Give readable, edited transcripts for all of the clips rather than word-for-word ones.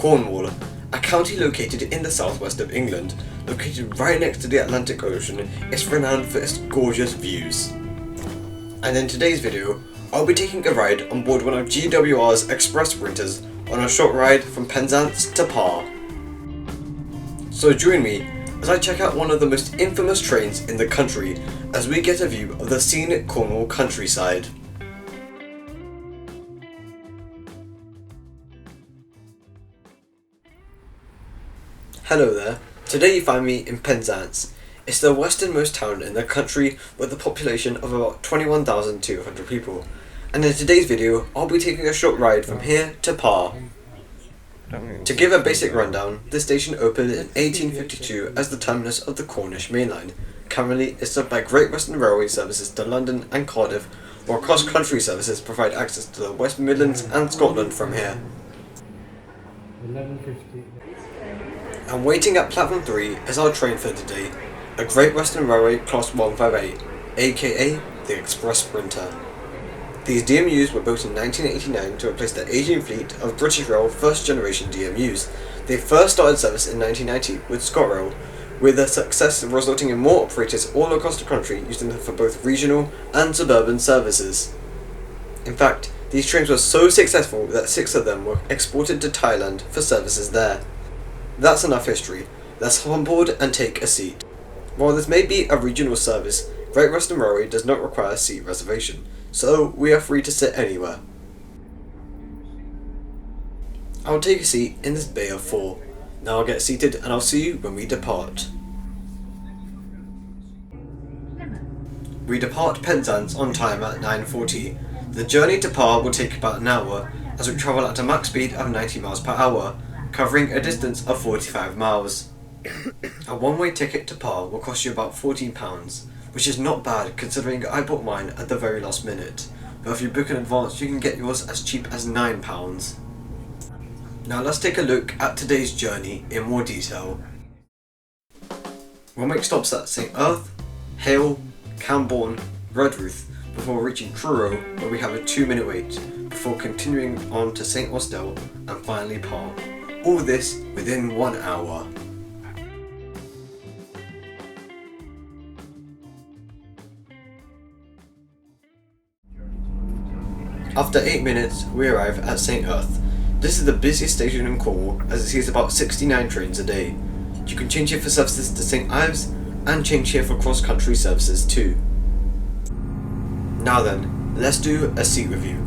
Cornwall, a county located in the southwest of England, located right next to the Atlantic Ocean, is renowned for its gorgeous views. And in today's video, I'll be taking a ride on board one of GWR's express sprinters on a short ride from Penzance to Par. So join me as I check out one of the most infamous trains in the country as we get a view of the scenic Cornwall countryside. Hello there, today you find me in Penzance. It's the westernmost town in the country with a population of about 21,200 people. And in today's video, I'll be taking a short ride from here to Par. To give a basic rundown, this station opened in 1852 as the terminus of the Cornish main line. Currently, it's served by Great Western Railway services to London and Cardiff, while cross-country services provide access to the West Midlands and Scotland from here. 11:50. And waiting at platform 3 is our train for today, a Great Western Railway Class 158, aka the Express Sprinter. These DMUs were built in 1989 to replace the aging fleet of British Rail first generation DMUs. They first started service in 1990 with ScotRail, with their success resulting in more operators all across the country using them for both regional and suburban services. In fact, these trains were so successful that 6 of them were exported to Thailand for services there. That's enough history, let's hop on board and take a seat. While this may be a regional service, Great Western Railway does not require a seat reservation, so we are free to sit anywhere. I'll take a seat in this bay of 4. Now I'll get seated and I'll see you when we depart. We depart Penzance on time at 9:40. The journey to Par will take about an hour as we travel at a max speed of 90 miles per hour, covering a distance of 45 miles. A one-way ticket to Par will cost you about £14, which is not bad considering I bought mine at the very last minute, but if you book in advance you can get yours as cheap as £9. Now let's take a look at today's journey in more detail. We'll make stops at St Earth, Hale, Campion, Redruth before reaching Curo, where we have a 2-minute wait, before continuing on to St Austell and finally Par. All this within 1 hour. After 8 minutes, we arrive at St Earth. This is the busiest station in Cornwall as it sees about 69 trains a day. You can change here for services to St Ives and change here for cross-country services too. Now then, let's do a seat review.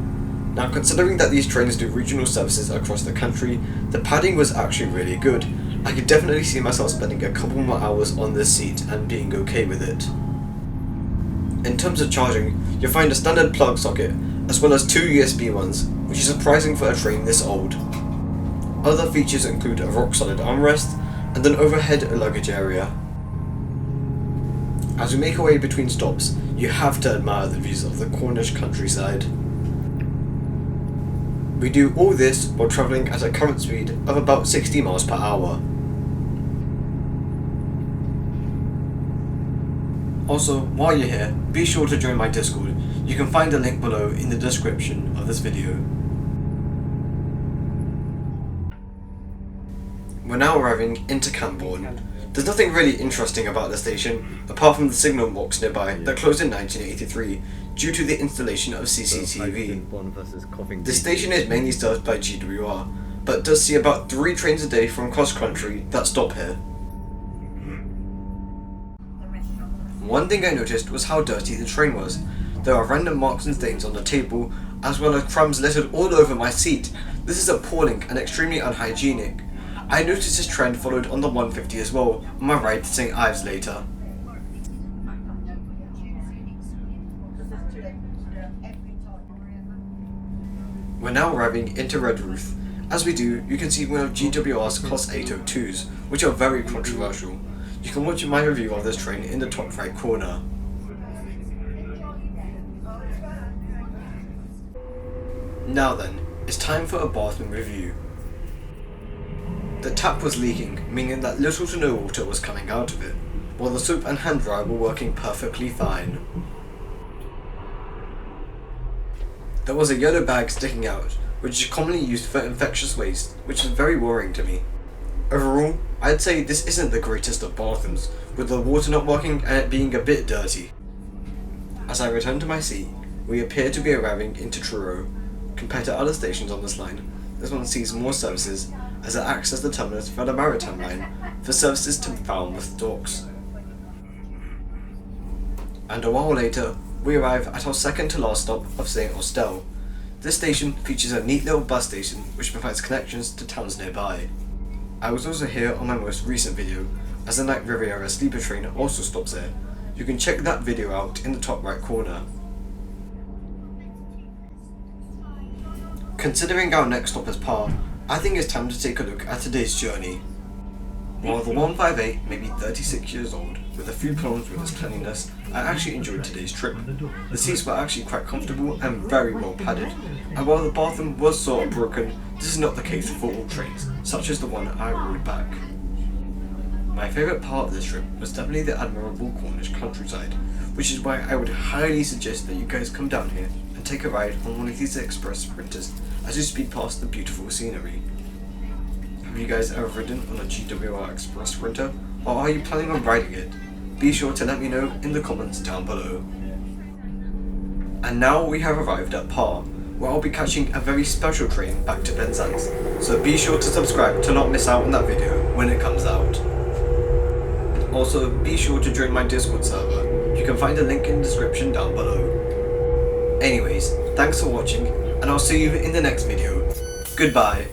Now considering that these trains do regional services across the country, the padding was actually really good. I could definitely see myself spending a couple more hours on this seat and being okay with it. In terms of charging, you'll find a standard plug socket, as well as 2 USB ones, which is surprising for a train this old. Other features include a rock-solid armrest and an overhead luggage area. As we make our way between stops, you have to admire the views of the Cornish countryside. We do all this while travelling at a current speed of about 60 miles per hour. Also, while you're here, be sure to join my Discord. You can find the link below in the description of this video. We're now arriving into Campion. There's nothing really interesting about the station, apart from the signal box nearby that closed in 1983 due to the installation of CCTV. The station is mainly served by GWR, but does see about 3 trains a day from cross-country that stop here. One thing I noticed was how dirty the train was. There are random marks and stains on the table, as well as crumbs littered all over my seat. This is appalling and extremely unhygienic. I noticed this trend followed on the 150 as well, on my ride to St Ives later. We're now arriving into Redruth. As we do, you can see one of GWR's Class 802s, which are very controversial. You can watch my review of this train in the top right corner. Now then, it's time for a bathroom review. The tap was leaking, meaning that little to no water was coming out of it, while the soap and hand dryer were working perfectly fine. There was a yellow bag sticking out, which is commonly used for infectious waste, which is very worrying to me. Overall, I'd say this isn't the greatest of bathrooms, with the water not working and it being a bit dirty. As I return to my seat, we appear to be arriving into Curo. Compared to other stations on this line, this one sees more services as it acts as the terminus for the maritime line for services to Falmouth docks. And a while later, we arrive at our second to last stop of St. Austell. This station features a neat little bus station which provides connections to towns nearby. I was also here on my most recent video, as the Night Riviera sleeper train also stops there. You can check that video out in the top right corner. Considering our next stop is Par, I think it's time to take a look at today's journey. While the 158 may be 36 years old, with a few problems with its cleanliness, I actually enjoyed today's trip. The seats were actually quite comfortable and very well padded, and while the bathroom was sort of broken, this is not the case for all trains, such as the one I rode back. My favourite part of this trip was definitely the admirable Cornish countryside, which is why I would highly suggest that you guys come down here and take a ride on one of these express sprinters as you speed past the beautiful scenery. Have you guys ever ridden on a GWR Express Sprinter, or are you planning on riding it? Be sure to let me know in the comments down below. And now we have arrived at Par, where I'll be catching a very special train back to Penzance, so be sure to subscribe to not miss out on that video when it comes out. Also, be sure to join my Discord server. You can find a link in the description down below. Anyways, thanks for watching, and I'll see you in the next video. Goodbye.